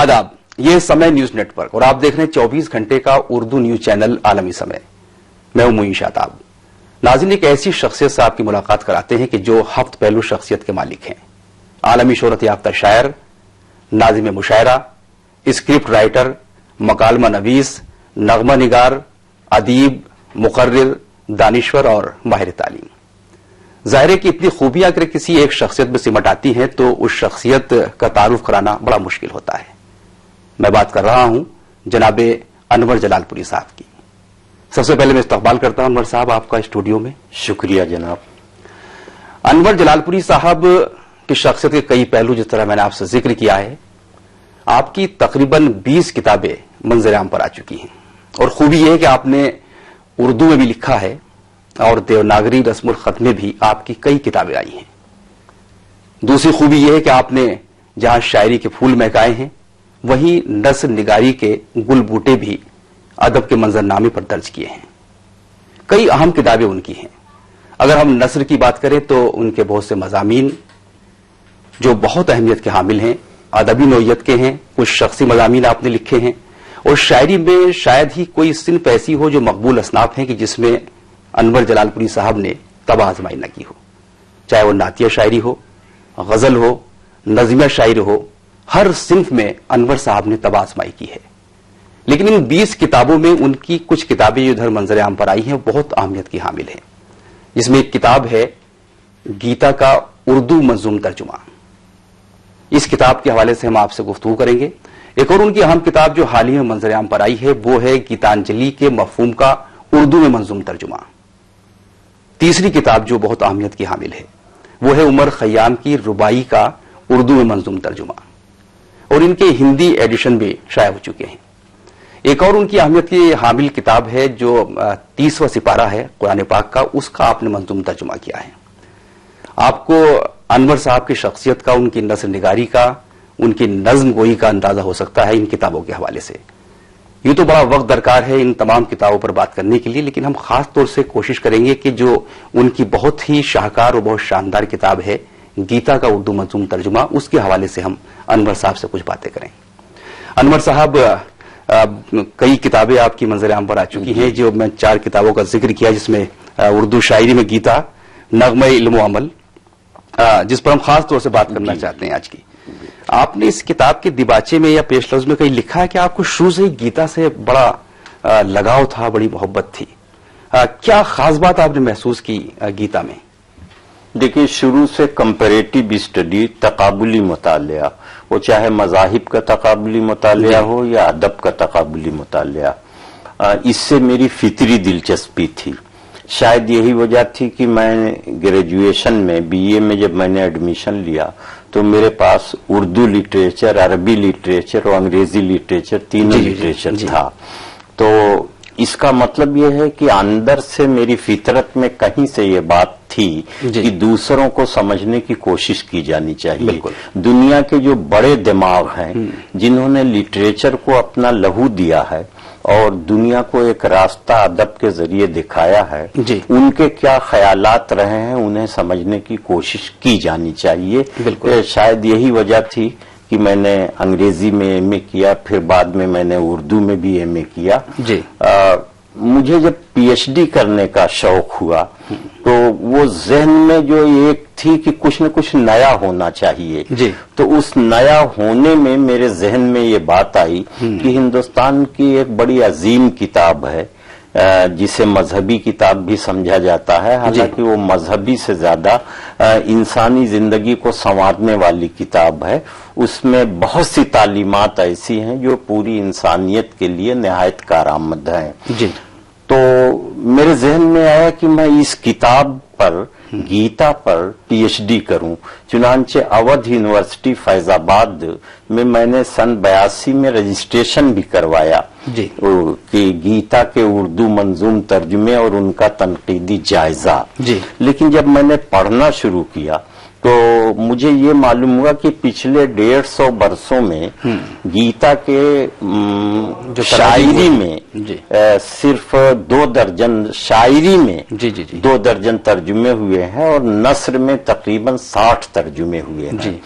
आदाब, ये समय न्यूज नेटवर्क और आप देख रहे हैं 24 घंटे का उर्दू न्यूज चैनल आलमी समय। मैं हूं मुईन शाताब। नाज़रीन, एक ऐसी शख्सियत से आपकी मुलाकात कराते हैं कि जो हफ्त पहलू शख्सियत के मालिक हैं। आलमी शोहरत याफ्ता शायर, नाज़िम मुशायरा, स्क्रिप्ट राइटर, मकालमा नवीस, नगमा निगार, अदीब, मुकर्रिर, दानिश्वर और माहिर तालीम। ज़ाहिर है कि इतनी खूबियां अगर किसी एक शख्सियत में सिमट आती हैं तो उस शख्सियत का तारुफ कराना बड़ा मुश्किल होता है। मैं बात कर रहा हूं जनाबे अनवर जलालपुरी साहब की। सबसे पहले मैं इस्तकबाल करता हूं अनवर साहब आपका स्टूडियो में। शुक्रिया जनाब। अनवर जलालपुरी साहब की शख्सियत के कई पहलू जिस तरह मैंने आपसे जिक्र किया है, आपकी तकरीबन 20 किताबें मंजर आम पर आ चुकी हैं और खूबी यह है कि आपने उर्दू में भी लिखा है और देवनागरी रस्मुल खत में भी आपकी कई किताबें आई हैं। दूसरी खूबी यह है कि आपने जहां शायरी के फूल महकाए हैं वहीं नस्र निगारी के गुल बूटे भी अदब के मंजरनामे पर दर्ज किए हैं। कई अहम किताबें उनकी हैं। अगर हम नस्र की बात करें तो उनके बहुत से मजामीन जो बहुत अहमियत के हामिल हैं, अदबी नोयत के हैं। कुछ शख्सी मजामीन आपने लिखे हैं और शायरी में शायद ही कोई सिन्फ ऐसी हो जो मकबूल असनाफ है कि जिसमें अनवर जलालपुरी साहब ने तब आजमाई न की हो। चाहे वो नातिया शायरी हो, गजल हो, नज़्मिया शायरी हो, हर सिंफ में अनवर साहब ने तब आजमाई की है। लेकिन इन 20 किताबों में उनकी कुछ किताबें जो इधर मंजर आम पर आई हैं बहुत अहमियत की हामिल हैं। जिसमें एक किताब है गीता का उर्दू मंजूम तर्जुमा। इस किताब के हवाले से हम आपसे गुफ्तगू करेंगे। एक और उनकी अहम किताब जो हाल ही में मंजर आम पर आई है वो है गीतांजलि के मफहूम का उर्दू में मंजूम तर्जुमा। तीसरी किताब जो बहुत अहमियत की हामिल है वो है उमर खयाम की रुबाई का उर्दू में मंजूम तर्जुमा और इनके हिंदी एडिशन भी शाया हो चुके हैं। एक और उनकी अहमियत की हामिल किताब है जो 30वां सिपारा है कुरान पाक का, उसका आपने मंजूम तर्जुमा किया है। आपको अनवर साहब की शख्सियत का, उनकी नस्र निगारी का, उनकी नज्म गोई का अंदाजा हो सकता है इन किताबों के हवाले से। यूं तो बड़ा वक्त दरकार है इन तमाम किताबों पर बात करने के लिए, लेकिन हम खास तौर से कोशिश करेंगे कि जो उनकी बहुत ही शाहकार और बहुत शानदार किताब है गीता का उर्दू मंजूम तर्जुमा, उसके हवाले से हम अनवर साहब से कुछ बातें करें। अनवर साहब, कई किताबें आपकी मंजर आम पर आ चुकी हैं। जो मैं 4 किताबों का जिक्र किया जिसमें उर्दू शायरी में गीता, नगमा इल्म व अमल, जिस पर हम खास तौर से बात करना चाहते हैं आज की। आपने इस किताब के दिबाचे में या पेश लफ्ज में कहीं लिखा है कि आपको शुरू से ही गीता से बड़ा लगाव था, बड़ी मोहब्बत थी। क्या खास बात आपने महसूस की गीता में? देखिए, शुरू से कंपैरेटिव स्टडी, तकाबुली मुतालिया, वो चाहे मज़ाहिब का तकाबुली मुतालिया हो या अदब का तकाबुली मुतालिया, इससे मेरी फितरी दिलचस्पी थी। शायद यही वजह थी कि मैं ग्रेजुएशन में बीए में जब मैंने एडमिशन लिया तो मेरे पास उर्दू लिटरेचर, अरबी लिटरेचर और अंग्रेजी लिटरेचर, तीनों लिटरेचर था। तो इसका मतलब यह है कि अंदर से मेरी फितरत में कहीं से ये बात थी कि दूसरों को समझने की कोशिश की जानी चाहिए। दुनिया के जो बड़े दिमाग हैं जिन्होंने लिटरेचर को अपना लहू दिया है और दुनिया को एक रास्ता अदब के जरिए दिखाया है, उनके क्या ख्यालात रहे हैं उन्हें समझने की कोशिश की जानी चाहिए। शायद यही वजह थी कि मैंने अंग्रेजी में एमए किया, फिर बाद में मैंने उर्दू में भी एमए किया। मुझे जब पीएचडी करने का शौक हुआ तो वो जहन में जो एक थी कि कुछ न कुछ नया होना चाहिए, तो उस नया होने में मेरे जहन में ये बात आई कि हिंदुस्तान की एक बड़ी अजीम किताब है जिसे मजहबी किताब भी समझा जाता है, हालांकि वो मजहबी से ज्यादा इंसानी जिंदगी को संवारने वाली किताब है। उसमें बहुत सी तालीमात ऐसी हैं जो पूरी इंसानियत के लिए निहायत कारआमद हैं। तो मेरे जहन में आया कि मैं इस किताब पर, गीता पर पीएचडी करूं। चुनांचे अवध यूनिवर्सिटी फैजाबाद में मैंने सन 82 में रजिस्ट्रेशन भी करवाया कि गीता के उर्दू मंजूम तर्जुमे और उनका तनकीदी जायजा। लेकिन जब मैंने पढ़ना शुरू किया तो मुझे ये मालूम हुआ कि पिछले 150 वर्षों में गीता के शायरी में सिर्फ 2 दर्जन शायरी में 2 दर्जन तर्जुमे हुए हैं और नस्र में तकरीबन 60 तर्जुमे हुए हैं।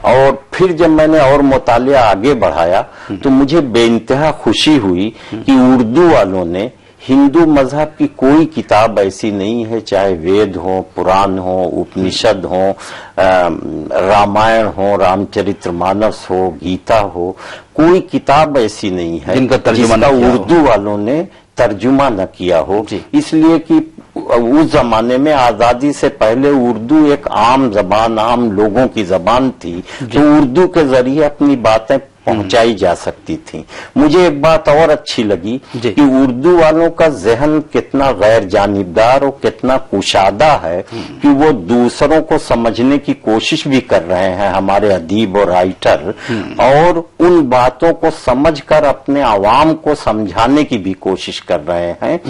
और फिर जब मैंने और मुतालिया आगे बढ़ाया तो मुझे बेइंतहा खुशी हुई कि उर्दू वालों ने हिंदू मजहब की कोई किताब ऐसी नहीं है, चाहे वेद हो, पुराण हो, उपनिषद हो, रामायण हो, रामचरितमानस हो, गीता हो, कोई किताब ऐसी नहीं है जिसका उर्दू वालों ने तर्जुमा न किया हो। इसलिए कि उस जमाने में आजादी से पहले उर्दू एक आम जबान, आम लोगों की जबान थी, तो उर्दू के जरिए अपनी बातें पहुंचाई जा सकती थी। मुझे एक बात और अच्छी लगी कि उर्दू वालों का जहन कितना गैर जानिबदार और कितना कुशादा है कि वो दूसरों को समझने की कोशिश भी कर रहे हैं, हमारे अदीब और राइटर, और उन बातों को समझकर अपने आवाम को समझाने की भी कोशिश कर रहे हैं।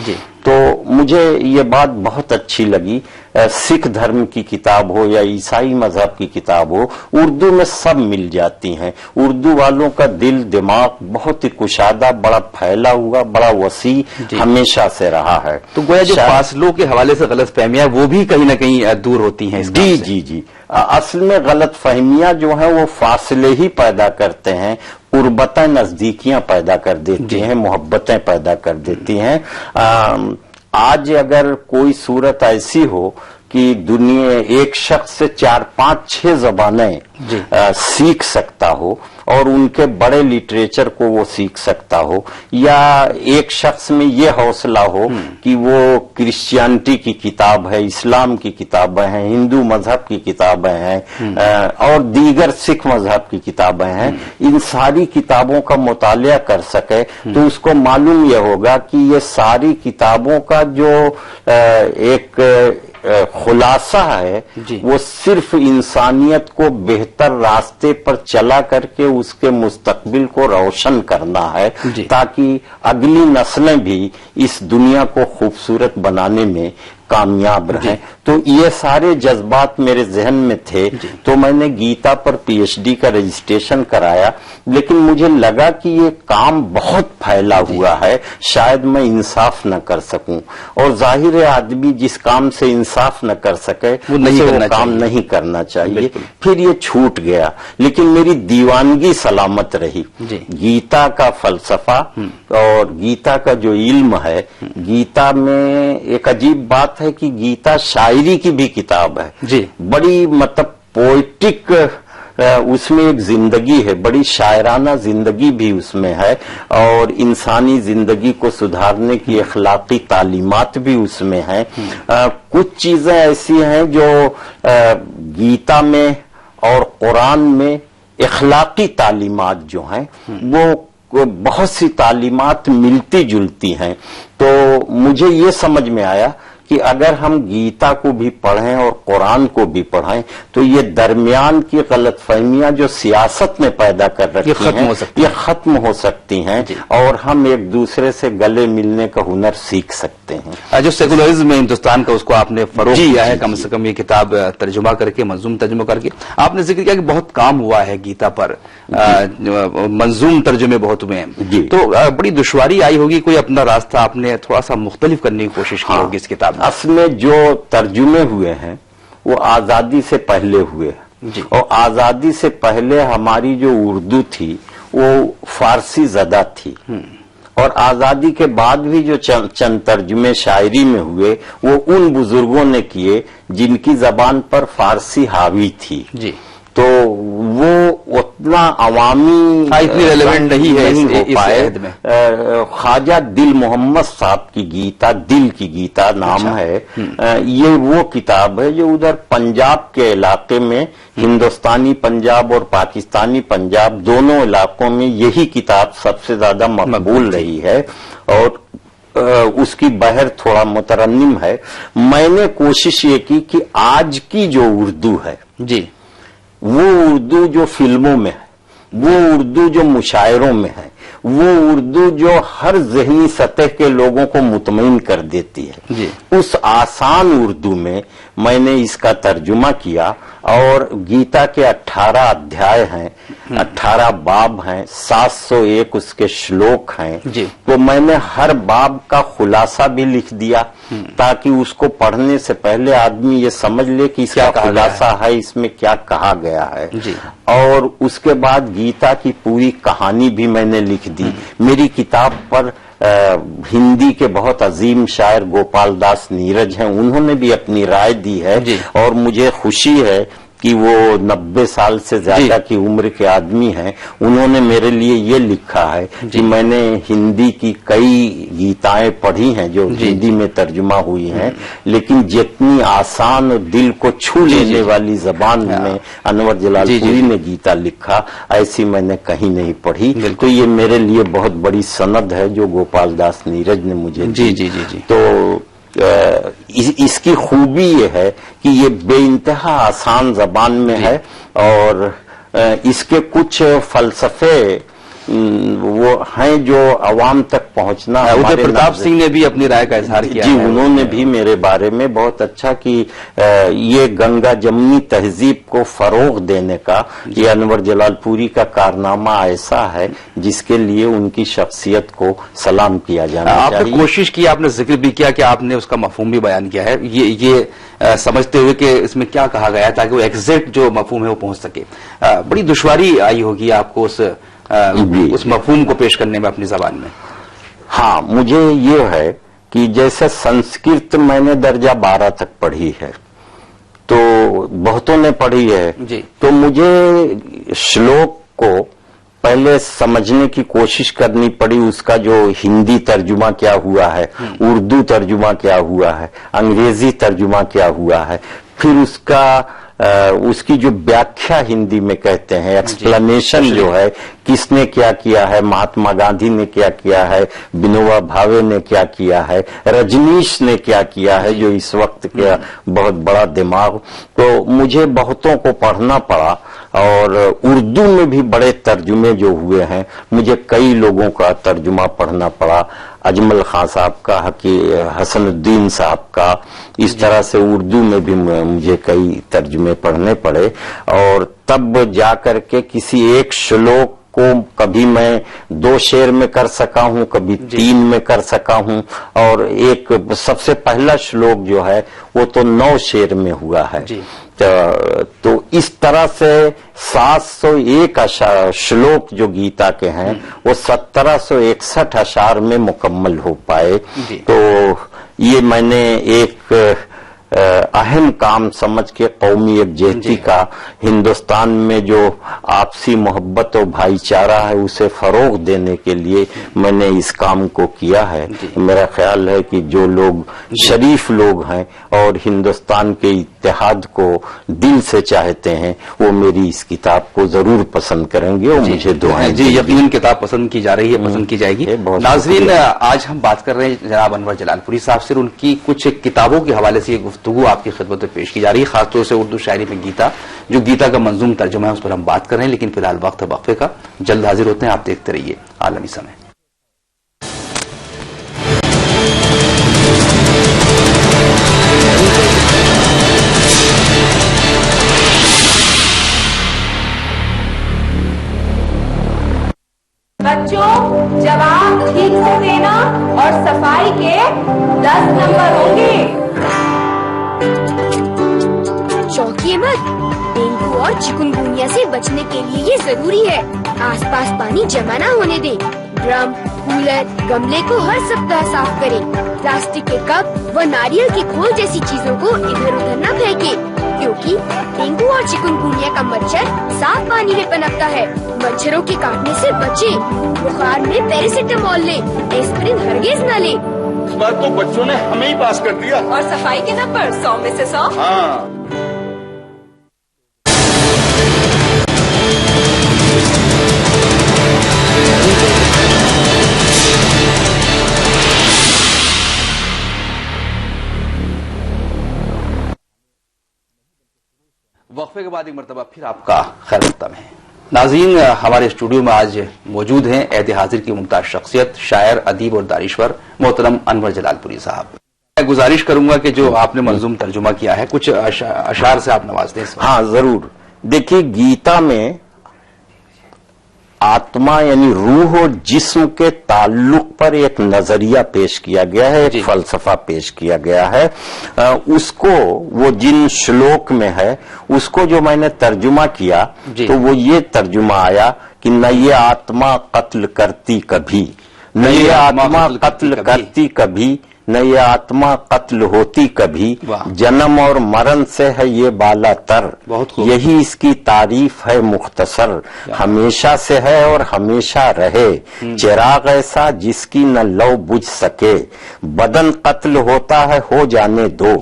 तो मुझे ये बात बहुत अच्छी लगी। सिख धर्म की किताब हो या ईसाई मजहब की किताब हो, उर्दू में सब मिल जाती हैं। उर्दू वालों का दिल दिमाग बहुत ही कुशादा, बड़ा फैला हुआ, बड़ा वसी हमेशा से रहा है। तो गोया जो फासलों के हवाले से गलत फहमियां वो भी कहीं ना कहीं दूर होती हैं। जी जी जी, असल में गलत फहमियां जो है वो फासले ही पैदा करते हैं, कुर्बतें नजदीकियां पैदा कर देती हैं, मोहब्बतें पैदा कर देती हैं। आज अगर कोई सूरत ऐसी हो कि दुनिया एक शख्स से 4, 5, 6 जबानें सीख सकता हो और उनके बड़े लिटरेचर को वो सीख सकता हो, या एक शख्स में ये हौसला हो कि वो क्रिश्चियनिटी की किताब है, इस्लाम की किताबें हैं, हिंदू मजहब की किताबें हैं और दीगर सिख मजहब की किताबें हैं, इन सारी किताबों का मुतालिया कर सके तो उसको मालूम यह होगा कि ये सारी किताबों का जो एक खुलासा है वो सिर्फ इंसानियत को बेहतर रास्ते पर चला करके उसके मुस्तकबिल को रोशन करना है, ताकि अगली नस्लें भी इस दुनिया को खूबसूरत बनाने में कामयाब रहे। तो ये सारे जज्बात मेरे जहन में थे, तो मैंने गीता पर पीएचडी का रजिस्ट्रेशन कराया, लेकिन मुझे लगा कि ये काम बहुत फैला हुआ है, शायद मैं इंसाफ न कर सकूं, और जाहिर है आदमी जिस काम से इंसाफ न कर सके वो काम नहीं करना चाहिए। फिर ये छूट गया, लेकिन मेरी दीवानगी सलामत रही। गीता का फलसफा और गीता का जो इल्म है, गीता में एक अजीब बात है कि गीता शायरी की भी किताब है, बड़ी मतलब पोएटिक, उसमें एक जिंदगी है, बड़ी शायराना जिंदगी भी उसमें है, और इंसानी जिंदगी को सुधारने की अखलाकी तालीमात भी उसमें है। कुछ चीजें ऐसी हैं जो गीता में और कुरान में अखलाकी तालीमात जो हैं वो बहुत सी तालीमात मिलती जुलती हैं। तो मुझे ये समझ में आया कि अगर हम गीता को भी पढ़ें और कुरान को भी पढ़ें तो ये दरमियान की गलतफहमियां जो सियासत में पैदा कर रखी हैं ये खत्म हो सकती हैं और हम एक दूसरे से गले मिलने का हुनर सीख सकते हैं। जो सेकुलरिज्म है हिंदुस्तान का, उसको आपने फरोग दिया है, कम से कम ये किताब तर्जुमा करके, मंजूम तर्जुमा करके। आपने जिक्र किया कि बहुत काम हुआ है गीता पर, मंजूम तर्जुमे बहुत हुए हैं, तो बड़ी दुश्वारी आई होगी, कोई अपना रास्ता आपने थोड़ा सा मुख्तलिफ करने की कोशिश की होगी इस किताब। असल में जो तर्जुमे हुए हैं वो आजादी से पहले हुए हैं, और आजादी से पहले हमारी जो उर्दू थी वो फारसी ज़दा थी, और आजादी के बाद भी जो चंद तर्जुमे शायरी में हुए वो उन बुजुर्गों ने किए जिनकी जबान पर फारसी हावी थी। तो वो उतना अवामी इतनी रेलेवेंट नहीं हो पाए। ख्वाजा दिल मोहम्मद साहब की गीता, दिल की गीता नाम है, ये वो किताब है जो उधर पंजाब के इलाके में, हिंदुस्तानी पंजाब और पाकिस्तानी पंजाब दोनों इलाकों में यही किताब सबसे ज्यादा मकबूल रही है, और उसकी बहर थोड़ा मुतरन्निम है। मैंने कोशिश ये की कि आज की जो उर्दू है वो उर्दू जो फिल्मों में है, वो उर्दू जो मुशायरों में है, वो उर्दू जो हर ज़हनी सतह के लोगों को मुतमईन कर देती है, उस आसान उर्दू में मैंने इसका तर्जुमा किया। और गीता के 18 अध्याय हैं, 18 बाब हैं, 701 उसके श्लोक हैं जी। तो मैंने हर बाब का खुलासा भी लिख दिया ताकि उसको पढ़ने से पहले आदमी ये समझ ले कि इसका खुलासा है, इसमें क्या कहा गया है जी। और उसके बाद गीता की पूरी कहानी भी मैंने लिख दी। मेरी किताब पर हिंदी के बहुत अजीम शायर गोपाल दास नीरज हैं, उन्होंने भी अपनी राय दी है और मुझे खुशी है कि वो 90 साल से ज्यादा की उम्र के आदमी हैं। उन्होंने मेरे लिए ये लिखा है कि मैंने हिंदी की कई गीताएं पढ़ी हैं जो हिंदी में तर्जुमा हुई हैं, लेकिन जितनी आसान और दिल को छू लेने वाली जबान में अनवर जलालपुरी ने गीता लिखा ऐसी मैंने कहीं नहीं पढ़ी। तो ये मेरे लिए बहुत बड़ी सनद है जो गोपाल दास नीरज ने मुझे दी। तो इसकी खूबी ये है कि ये बेइंतहा आसान जबान में है और इसके कुछ फलसफे वो हैं जो अवाम तक पहुंचना। उदय प्रताप सिंह ने भी अपनी राय का इजहार किया जी, उन्होंने भी मेरे बारे में बहुत अच्छा कि ये गंगा जमनी तहजीब को फरोग देने का ये अनवर जलालपुरी का कारनामा ऐसा है जिसके लिए उनकी शख्सियत को सलाम किया जाना चाहिए। आपने कोशिश की, आपने जिक्र भी किया कि आपने उसका मफहूम भी बयान किया है, ये समझते हुए कि इसमें क्या कहा गया है ताकि वो एग्जैक्ट जो मफहूम है वो पहुंच सके। बड़ी दुश्वारी आई होगी आपको उस मफहूम को पेश करने में अपनी जबान में। हाँ, मुझे ये है कि जैसे संस्कृत मैंने दर्जा 12 तक पढ़ी है तो बहुतों ने पढ़ी है जी। तो मुझे श्लोक को पहले समझने की कोशिश करनी पड़ी, उसका जो हिंदी तर्जुमा क्या हुआ है, उर्दू तर्जुमा क्या हुआ है, अंग्रेजी तर्जुमा क्या हुआ है, फिर उसकी जो व्याख्या हिंदी में कहते हैं एक्सप्लेनेशन जो है, किसने क्या किया है, महात्मा गांधी ने क्या किया है, विनोबा भावे ने क्या किया है, रजनीश ने क्या किया है जो इस वक्त का बहुत बड़ा दिमाग। तो मुझे बहुतों को पढ़ना पड़ा और उर्दू में भी बड़े तर्जुमे जो हुए हैं, मुझे कई लोगों का तर्जुमा पढ़ना पड़ा, अजमल खां साहब का, हसनुद्दीन साहब का, इस तरह से उर्दू में भी मुझे कई तर्जुमे पढ़ने पड़े और तब जाकर के किसी एक श्लोक को कभी मैं 2 शेर में कर सका हूं, कभी 3 में कर सका हूं और एक सबसे पहला श्लोक जो है वो तो 9 शेर में हुआ है। तो इस तरह से 701 श्लोक जो गीता के हैं वो 1761 अशार में मुकम्मल हो पाए। तो ये मैंने एक अहम काम समझ के कौमी यकजहती का, हिंदुस्तान में जो आपसी मोहब्बत और भाईचारा है उसे फरोग देने के लिए मैंने इस काम को किया है। मेरा ख्याल है कि जो लोग शरीफ लोग हैं और हिंदुस्तान के इत्तेहाद को दिल से चाहते हैं वो मेरी इस किताब को जरूर पसंद करेंगे और मुझे दुआएं जी। यकीनन किताब पसंद की जा रही है, पसंद की जाएगी। नाज़रीन, आज हम बात कर रहे हैं जनाब अनवर जलालपुरी साहब से, उनकी कुछ किताबों के हवाले से गुफ्तगू आपकी खिदमत में पेश की जा रही है, खासतौर से उर्दू शायरी में गीता, जो गीता का मंजूम तर्जुमा है उस पर हम बात कर रहे हैं। लेकिन फिलहाल वक्त है वक्फे का, जल्द हाजिर होते हैं। आप देखते रहिए आलमी समय। बच्चों, जवाब ठीक से देना और सफाई के 10 नंबर होंगे। चौंकिए मत, डेंगू और चिकुनगुनिया से बचने के लिए ये जरूरी है। आसपास पानी जमा न होने दें। ड्रम, कूलर, गमले को हर सप्ताह साफ करें। प्लास्टिक के कप व नारियल की खोल जैसी चीजों को इधर उधर न फेंकें, क्योंकि डेंगू और चिकुनगुनिया का मच्छर साफ पानी में पनपता है। मच्छरों के काटने से बचें। बुखार में पैरासिटामोल लें, एस्पिरिन हरगिज न लें। इस बार तो बच्चों ने हमें ही पास कर दिया। और सफाई के नंबर 100 में से 100। हाँ। वक्फे के बाद एक मरतबा फिर आपका खैर मकदम है। नाज़रीन, हमारे स्टूडियो में आज मौजूद हैं ऐद हाजिर की मुमताज शख्सियत, शायर, अदीब और दानिश्वर मोहतरम अनवर जलालपुरी साहब। मैं गुजारिश करूंगा कि जो आपने मंजूम तर्जुमा किया है कुछ अशार से आप नवाज दें। हाँ, जरूर। देखिए, गीता में आत्मा यानी रूह और जिस्म के ताल्लुक पर एक नजरिया पेश किया गया है, एक फलसफा पेश किया गया है। उसको वो जिन श्लोक में है उसको जो मैंने तर्जुमा किया तो वो ये तर्जुमा आया कि न ये आत्मा कत्ल करती कभी, न ये आत्मा कत्ल करती कभी, न ये आत्मा कत्ल होती कभी, जन्म और मरण से है ये बाला तर, यही इसकी तारीफ है मुख्तसर, हमेशा से है और हमेशा रहे, चिराग ऐसा जिसकी न लौ बुझ सके, बदन कत्ल होता है हो जाने दो,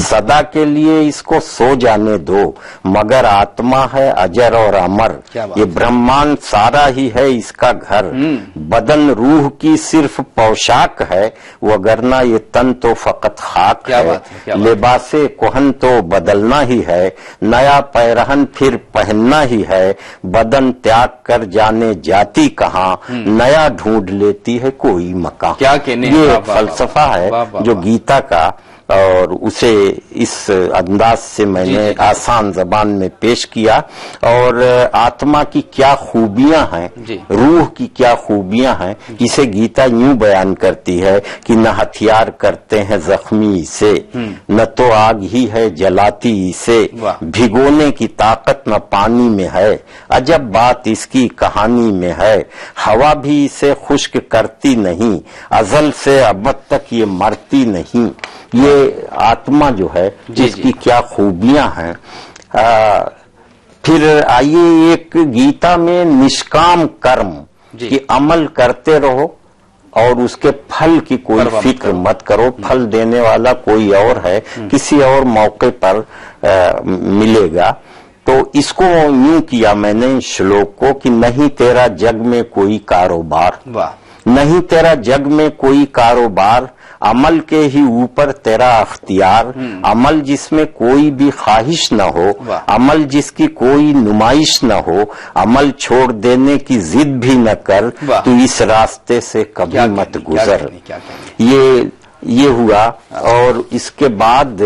सदा के लिए इसको सो जाने दो, मगर आत्मा है अजर और अमर, ये ब्रह्मांड सारा ही है इसका घर, बदन रूह की सिर्फ पोशाक है, वगरना ये तन तो फकत खाक है, लिबासे कोहन तो बदलना ही है, नया पैरहन फिर पहनना ही है, बदन त्याग कर जाने जाती कहाँ, नया ढूंढ लेती है कोई मकान। क्या कहने, ये फलसफा है जो गीता का, और उसे इस अंदाज से मैंने आसान जबान में पेश किया। और आत्मा की क्या खूबियां हैं, रूह की क्या खूबियां हैं, इसे गीता यूं बयान करती है कि न हथियार करते हैं जख्मी इसे, न तो आग ही है जलाती इसे, भिगोने की ताकत न पानी में है, अजब बात इसकी कहानी में है, हवा भी इसे खुश्क करती नहीं, अजल से अबद तक ये मरती नहीं। ये आत्मा जो है इसकी क्या खूबियां हैं। फिर आइए एक गीता में निष्काम कर्म कि अमल करते रहो और उसके फल की कोई फिक्र मत करो, फल देने वाला कोई और है, किसी और मौके पर मिलेगा। तो इसको यूं किया मैंने श्लोक को कि नहीं तेरा जग में कोई कारोबार, नहीं तेरा जग में कोई कारोबार, अमल के ही ऊपर तेरा अख्तियार, अमल जिसमें कोई भी ख्वाहिश न हो, अमल जिसकी कोई नुमाइश न हो, अमल छोड़ देने की जिद भी न कर, तू इस रास्ते से कभी मत गुजर। ये हुआ। और इसके बाद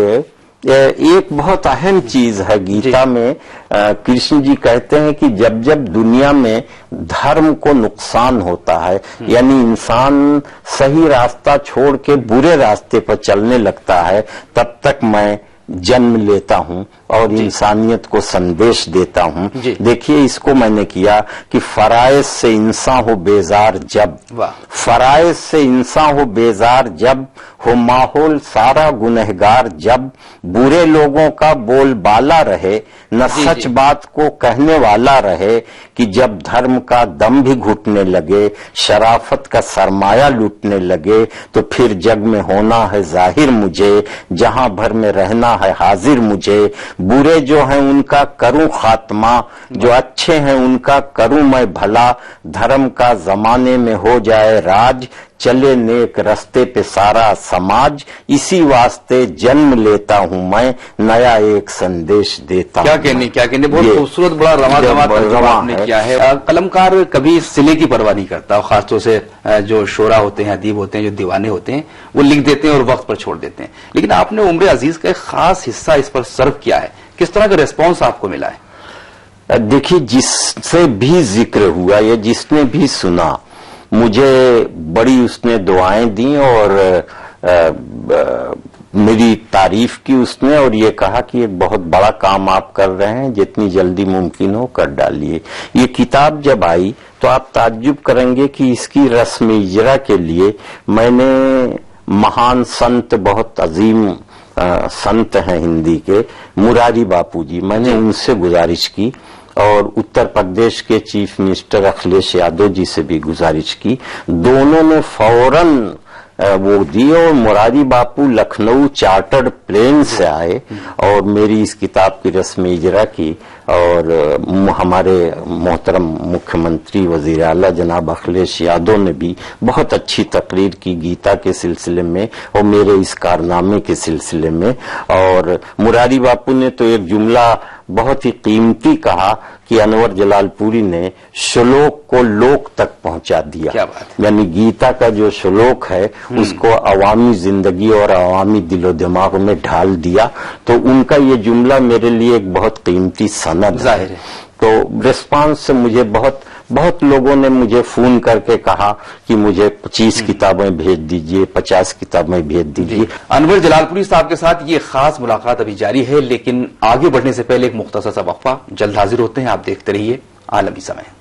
एक बहुत अहम चीज है गीता में, कृष्ण जी कहते हैं कि जब जब दुनिया में धर्म को नुकसान होता है, यानी इंसान सही रास्ता छोड़ के बुरे रास्ते पर चलने लगता है, तब तक मैं जन्म लेता हूं और इंसानियत को संदेश देता हूं। देखिए इसको मैंने किया कि फराइज से इंसान हो बेजार जब, फराइज से इंसान हो बेजार जब, हो माहौल सारा गुनहगार जब, बुरे लोगों का बोलबाला रहे, न सच बात को कहने वाला रहे, कि जब धर्म का दम भी घुटने लगे, शराफत का सरमाया लूटने लगे, तो फिर जग में होना है जाहिर मुझे, जहां भर में रहना है हाजिर मुझे, बुरे जो हैं उनका करूं खात्मा, जो अच्छे हैं उनका करूं मैं भला, धर्म का जमाने में हो जाए राज, चले नेक रस्ते पे सारा समाज, इसी वास्ते जन्म लेता हूं मैं, नया एक संदेश देता हूं। क्या कहने बहुत खूबसूरत, बड़ा रवा आपने किया है। कलमकार कभी सिले की परवाह नहीं करता, खासतौर से जो शोरा होते हैं, अदीब होते हैं, जो दीवाने होते हैं, वो लिख देते हैं और वक्त पर छोड़ देते हैं। लेकिन आपने उम्र अजीज का एक खास हिस्सा इस पर सर्व किया है, किस तरह का रिस्पॉन्स आपको मिला है? देखिए जिससे भी जिक्र हुआ या जिसने भी सुना, मुझे बड़ी उसने दुआएं दी और मेरी तारीफ की उसने, और ये कहा कि एक बहुत बड़ा काम आप कर रहे हैं, जितनी जल्दी मुमकिन हो कर डालिए। ये किताब जब आई तो आप ताज्जुब करेंगे कि इसकी रस्म इजरा के लिए मैंने महान संत, बहुत अजीम संत हैं हिंदी के, मुरारी बापू जी, मैंने उनसे गुजारिश की और उत्तर प्रदेश के चीफ मिनिस्टर अखिलेश यादव जी से भी गुजारिश की। दोनों ने फौरन वो दी और मुरारी बापू लखनऊ चार्टर्ड प्लेन से आए और मेरी इस किताब की रस्म इजरा की। और हमारे मोहतरम मुख्यमंत्री वजीर आला जनाब अखिलेश यादव ने भी बहुत अच्छी तकरीर की गीता के सिलसिले में और मेरे इस कारनामे के सिलसिले में। और मुरारी बापू ने तो एक जुमला बहुत ही कीमती कहा कि अनवर जलालपुरी ने श्लोक को लोक तक पहुंचा दिया। क्या बात है। यानी गीता का जो श्लोक है उसको अवामी जिंदगी और अवामी दिलो दिमाग में ढाल दिया। तो उनका ये जुमला मेरे लिए एक बहुत कीमती सनद है। तो रिस्पांस से मुझे बहुत بہت لوگوں نے مجھے فون کر کے کہا کہ مجھے 25 کتابیں بھیج دیجئے، 50 کتابیں بھیج دیجئے. انور جلال پوری صاحب کے ساتھ یہ خاص ملاقات ابھی جاری ہے، لیکن آگے بڑھنے سے پہلے ایک مختصر سا وقفہ. جلد حاضر ہوتے ہیں، آپ دیکھتے رہیے عالمی سمے.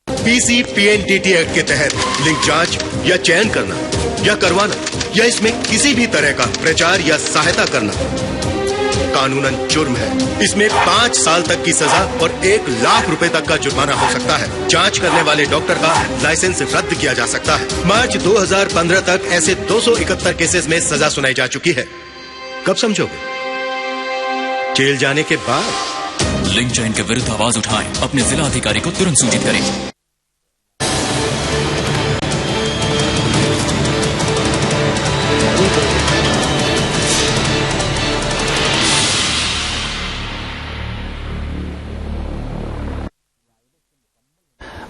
PCPNDT ایکٹ کے تحت لنک جانچ یا چयन کرنا یا کروانا یا اس میں کسی بھی طرح کا پرچار یا سہایتا کرنا قانوناً جرم ہے. اس میں 5 سال تک کی سزا اور 1 لاکھ روپے تک کا جرمانہ ہو سکتا ہے. جانچ کرنے والے ڈاکٹر کا لائسنس رد کیا جا سکتا ہے. مارچ 2015 تک ایسے 271 کیسز میں سزا سنائی جا چکی ہے. کب سمجھو گے؟ جیل جانے کے بعد. لنک چین کے ورد آواز اٹھائیں، اپنے ضلع ادھیکاری کو ترنت سوچت کریں.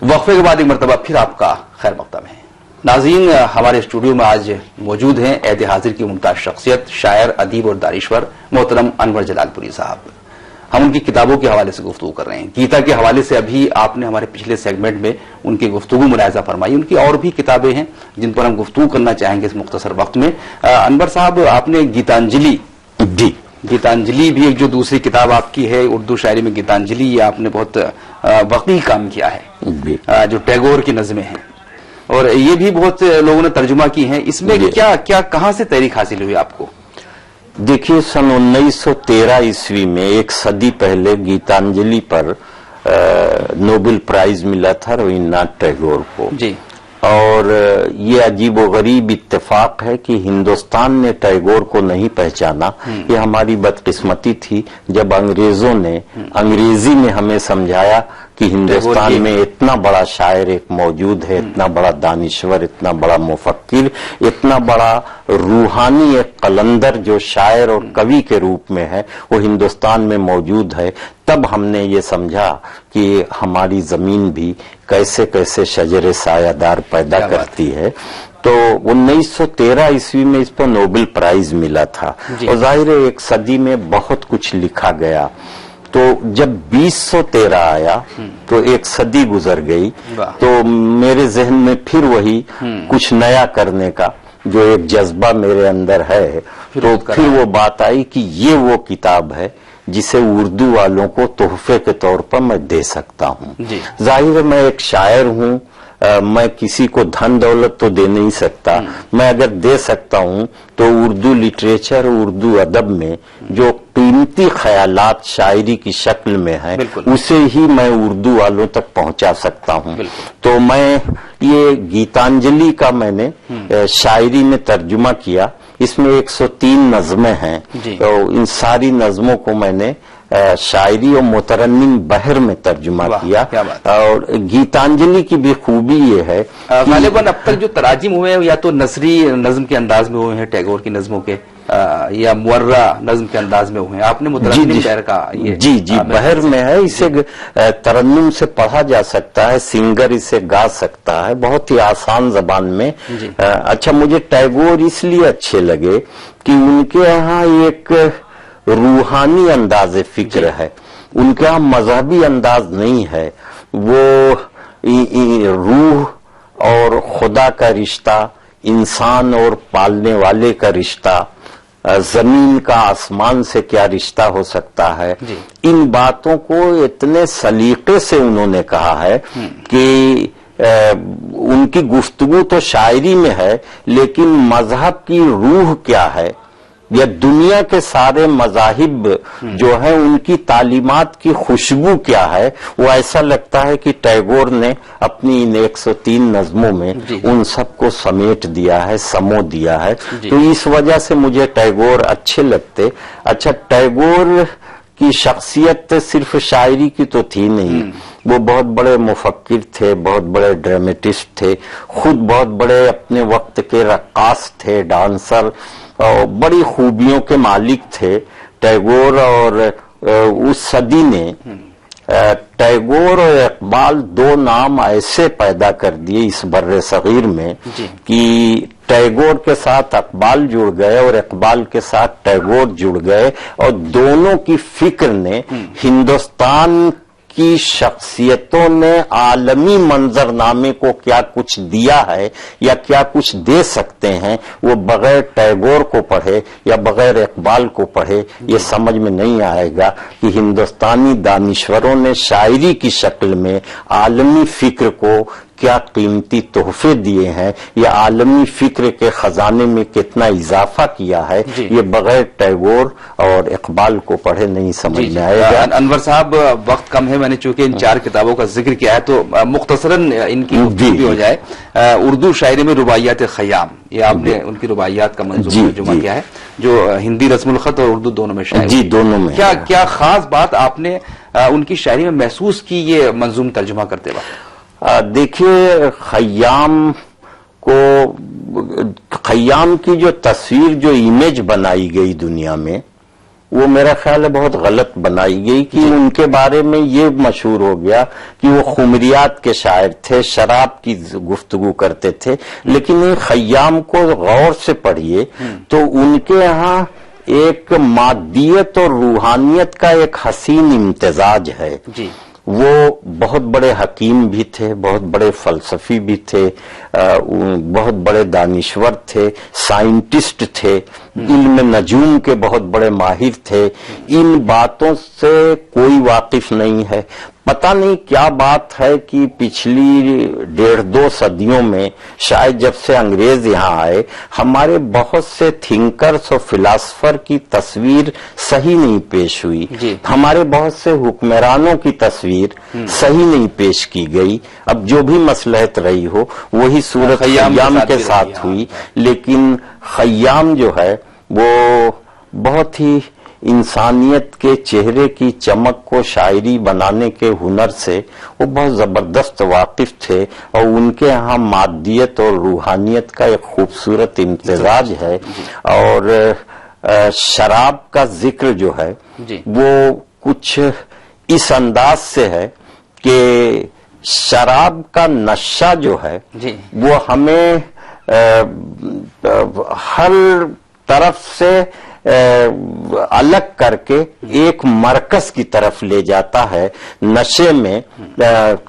وقفے کے بعد ایک مرتبہ پھر آپ کا خیر مقدم ہے. ناظرین، ہمارے اسٹوڈیو میں آج موجود ہیں عہد حاضر کی ممتاز شخصیت، شاعر، ادیب اور دانشور محترم انور جلال پوری صاحب. ہم ان کی کتابوں کے حوالے سے گفتگو کر رہے ہیں. گیتا کے حوالے سے ابھی آپ نے ہمارے پچھلے سیگمنٹ میں ان کی گفتگو ملاحظہ فرمائی. ان کی اور بھی کتابیں ہیں جن پر ہم گفتگو کرنا چاہیں گے اس مختصر وقت میں. انور صاحب، آپ نے گیتانجلی، گیتانجلی بھی ایک جو دوسری کتاب آپ کی ہے اردو شاعری میں گیتانجلی، یہ آپ نے بہت وقتی کام کیا ہے، جو ٹیگور کی نظمیں ہیں، اور یہ بھی بہت لوگوں نے ترجمہ کی ہیں. اس میں کیا کہاں سے تحریک حاصل ہوئی آپ کو؟ دیکھیے، سن 1913 عیسوی میں، ایک صدی پہلے، گیتانجلی پر نوبل پرائز ملا تھا رابندرناتھ ٹیگور کو. جی. اور یہ عجیب و غریب اتفاق ہے کہ ہندوستان نے ٹیگور کو نہیں پہچانا. یہ ہماری بدقسمتی تھی جب انگریزوں نے انگریزی میں ہمیں سمجھایا کہ ہندوستان میں اتنا بڑا شاعر ایک موجود ہے، اتنا بڑا دانشور، اتنا بڑا مفکر، اتنا بڑا روحانی ایک قلندر جو شاعر اور کوی کے روپ میں ہے، وہ ہندوستان میں موجود ہے. تب ہم نے یہ سمجھا کہ ہماری زمین بھی کیسے کیسے شجر سایہ دار پیدا کرتی ہے. تو 1913 عیسوی میں اس پر نوبل پرائز ملا تھا. اور ظاہر ہے ایک صدی میں بہت کچھ لکھا گیا. تو جب 2013 آیا تو ایک صدی گزر گئی. تو میرے ذہن میں پھر وہی کچھ نیا کرنے کا جو ایک جذبہ میرے اندر ہے، تو پھر وہ بات آئی کہ یہ وہ کتاب ہے جسے اردو والوں کو تحفے کے طور پر میں دے سکتا ہوں. ظاہر ہے میں ایک شاعر ہوں، میں کسی کو دھن دولت تو دے نہیں سکتا. میں اگر دے سکتا ہوں تو اردو لٹریچر، اردو ادب میں جو قیمتی خیالات شاعری کی شکل میں ہیں، اسے ہی میں اردو والوں تک پہنچا سکتا ہوں. تو میں یہ گیتانجلی کا میں نے شاعری میں ترجمہ کیا. اس میں 103 نظمیں ہیں. تو ان ساری نظموں کو میں نے شاعری اور مترنم بحر میں ترجمہ کیا. اور گیتانجلی کی بھی خوبی یہ ہے، غالباً اب تک جو تراجم ہوئے ہیں یا تو نثری نظم کے انداز میں ہوئے ہیں ٹیگور کی نظموں کے، یا مرہ نظم کے انداز میں ہوئے ہیں. آپ نے مترنم بحر کا جی بحر میں ہے. اسے ترنم سے پڑھا جا سکتا ہے، سنگر اسے گا سکتا ہے بہت ہی آسان زبان میں. اچھا، مجھے ٹیگور اس لیے اچھے لگے کہ ان کے یہاں ایک روحانی انداز فکر ہے. ان کے یہاں مذہبی انداز نہیں ہے. وہ روح اور خدا کا رشتہ، انسان اور پالنے والے کا رشتہ، زمین کا آسمان سے کیا رشتہ ہو سکتا ہے، ان باتوں کو اتنے سلیقے سے انہوں نے کہا ہے کہ ان کی گفتگو تو شاعری میں ہے، لیکن مذہب کی روح کیا ہے یا دنیا کے سارے مذاہب جو ہیں ان کی تعلیمات کی خوشبو کیا ہے، وہ ایسا لگتا ہے کہ ٹیگور نے اپنی ان 103 نظموں میں ان سب کو سمیٹ دیا ہے، سمو دیا ہے. تو اس وجہ سے مجھے ٹیگور اچھے لگتے. اچھا، ٹیگور کی شخصیت صرف شاعری کی تو تھی نہیں، وہ بہت بڑے مفکر تھے، بہت بڑے ڈرامیٹسٹ تھے، خود بہت بڑے اپنے وقت کے رقاص تھے، ڈانسر، اور بڑی خوبیوں کے مالک تھے ٹیگور. اور اس صدی نے टैगोर और इकबाल दो नाम ऐसे पैदा कर दिए इस बर्रे सगीर में कि टैगोर के साथ इकबाल जुड़ गए और इकबाल के साथ टैगोर जुड़ गए, और दोनों की फिक्र ने हिंदुस्तान की शख्सियतों ने आलमी मंजरनामे को क्या कुछ दिया है या क्या कुछ दे सकते हैं, वो बगैर टैगोर को पढ़े या बगैर इकबाल को पढ़े ये समझ में नहीं आएगा कि हिंदुस्तानी दानिश्वरों ने शायरी की शक्ल में आलमी फिक्र को क्या कीमती तोहफे दिए हैं या आलमी फिक्र के खजाने में कितना इजाफा किया है, ये बगैर टैगोर और इकबाल को पढ़े नहीं समझ में आएगा। अनवर साहब, वक्त कम है, मैंने चूंकि इन 4 किताबों का जिक्र किया है तो मुख्तसरन इनकी गुफ्तगू भी हो जाए। उर्दू शायरी में रुबाइयात खयाम, ये आपने उनकी रुबाइयात का मंजूम तर्जुमा किया है, जो हिंदी रस्मुल खत और उर्दू दोनों में शायरी। जी, दोनों में। क्या खास बात आपने उनकी शायरी में महसूस की ये मंजूम तर्जुमा करते वक्त? देखिए, खयाम की जो तस्वीर, जो इमेज बनाई गई दुनिया में, वो मेरा ख्याल है बहुत गलत बनाई गई कि उनके बारे में ये मशहूर हो गया कि वो खुमरियात के शायर थे, शराब की गुफ्तगू करते थे। लेकिन ये खयाम को गौर से पढ़िए तो उनके यहाँ एक मादियत और रूहानियत का एक हसीन इम्तिजाज है जी। वो बहुत बड़े हकीम भी थे, बहुत बड़े फलसफी भी थे, बहुत बड़े दानिश्वर थे, साइंटिस्ट थे, इल्म नजूम के बहुत बड़े माहिर थे। इन बातों से कोई वाकिफ नहीं है। पता नहीं क्या बात है कि पिछली 1.5-2 सदियों में, शायद जब से अंग्रेज यहाँ आए, हमारे बहुत से थिंकर्स और फिलासफर की तस्वीर सही नहीं पेश हुई, हमारे बहुत से हुक्मरानों की तस्वीर सही नहीं पेश की गई। अब जो भी मसलहत रही हो वही सूरत खयाम के साथ हुई, लेकिन खयाम जो है वो बहुत ही इंसानियत के चेहरे की चमक को शायरी बनाने के हुनर से वो बहुत जबरदस्त वाकिफ थे, और उनके यहाँ मादियत और रूहानियत का एक खूबसूरत इम्तिजाज है। और शराब का जिक्र जो है वो कुछ इस अंदाज से है कि शराब का नशा जो है वो हमें हर तरफ से अलग करके एक मरकज की तरफ ले जाता है। नशे में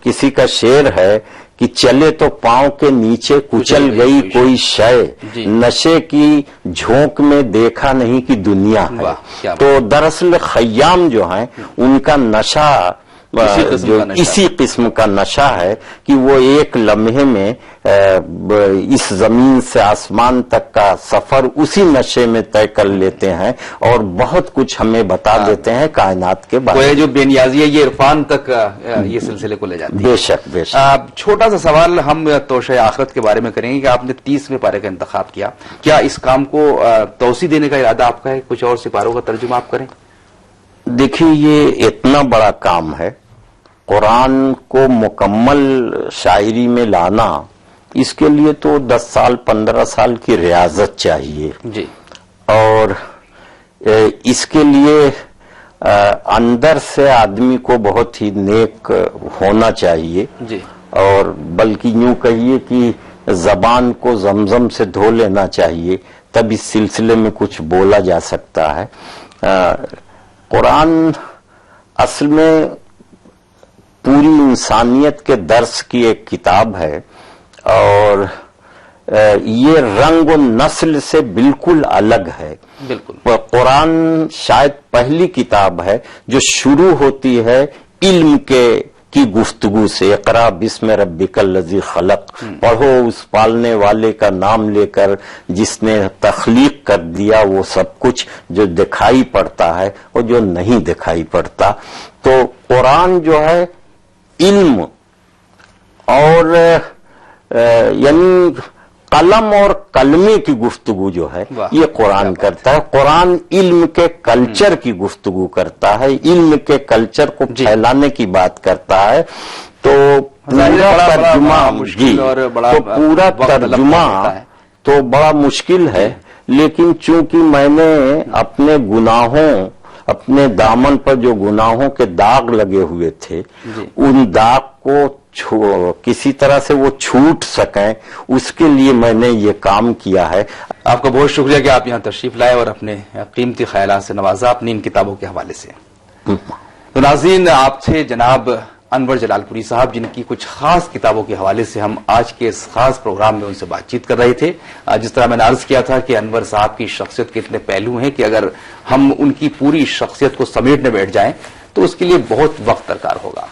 किसी का शेर है कि चले तो पांव के नीचे कुचल गई कोई शय, नशे की झोंक में देखा नहीं कि दुनिया है। तो दरअसल खयाम जो है उनका नशा इसी किस्म का नशा है कि वो एक लम्हे में इस जमीन से आसमान तक का सफर उसी नशे में तय कर लेते हैं और बहुत कुछ हमें बता देते हैं कायनात के बारे में। जो बेनियाजी है ये इरफान तक ये सिलसिले को ले जाती है। बेशक बेशक। छोटा सा सवाल हम तोशे आखिरत के बारे में करेंगे कि आपने 30वें पारे का इंतखाब किया, क्या इस काम को तोसी देने का इरादा आपका है? कुछ और सिपारों का तर्जुमा आप करें। देखिए, ये इतना बड़ा काम है, कुरान को मुकम्मल शायरी में लाना, इसके लिए तो 10 साल 15 साल की रियाजत चाहिए जी। और इसके लिए अंदर से आदमी को बहुत ही नेक होना चाहिए जी। और बल्कि यूं कहिए कि जबान को जमजम से धो लेना चाहिए, तब इस सिलसिले में कुछ बोला जा सकता है। कुरान असल में पूरी इंसानियत के दर्स की एक किताब है, और ये रंग और नस्ल से बिल्कुल अलग है। बिल्कुल। कुरान शायद पहली किताब है जो शुरू होती है इल्म की गुफ्तगू से। इक़रा बिस्म रब्बिकल लज़ी खलक, पढ़ो उस पालने वाले का नाम लेकर जिसने तख्लीक कर दिया वो सब कुछ जो दिखाई पड़ता है और जो नहीं दिखाई पड़ता। तो कुरान जो है इल्म और यानी कलम और कलमे की गुफ्तगू जो है ये कुरान करता है। कुरान इल्म के कल्चर की गुफ्तगू करता है, इल्म के कल्चर को फैलाने की बात करता है। तो पूरा तर्जुमा तो बड़ा मुश्किल है, लेकिन चूंकि मैंने अपने गुनाहों اپنے دامن پر جو گناہوں کے داغ لگے ہوئے تھے ان داغ کو کسی طرح سے وہ چھوٹ سکیں، اس کے لیے میں نے یہ کام کیا ہے۔ آپ کا بہت شکریہ کہ آپ یہاں تشریف لائے اور اپنے قیمتی خیالات سے نوازا اپنی ان کتابوں کے حوالے سے۔ تو ناظرین، آپ تھے جناب انور جلال پوری صاحب، جن کی کچھ خاص کتابوں کے حوالے سے ہم آج کے اس خاص پروگرام میں ان سے بات چیت کر رہے تھے۔ جس طرح میں نے عرض کیا تھا کہ انور صاحب کی شخصیت کے اتنے پہلو ہیں کہ اگر ہم ان کی پوری شخصیت کو سمیٹنے بیٹھ جائیں تو اس کے لیے بہت وقت درکار ہوگا،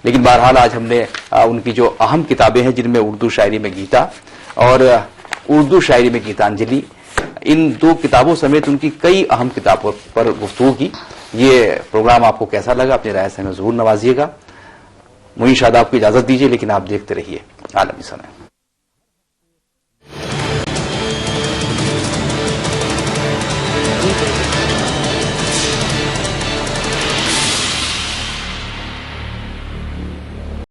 لیکن بہرحال آج ہم نے ان کی جو اہم کتابیں ہیں، جن میں اردو شاعری میں گیتا اور اردو شاعری میں گیتانجلی، ان دو کتابوں سمیت ان کی کئی اہم کتابوں پر گفتگو کی۔ یہ پروگرام آپ کو کیسا لگا؟ اپنی رائے سے ہمیں ضرور نوازیے گا۔ معین شاداب کو اجازت دیجیے، لیکن آپ دیکھتے رہیے عالمی سمے۔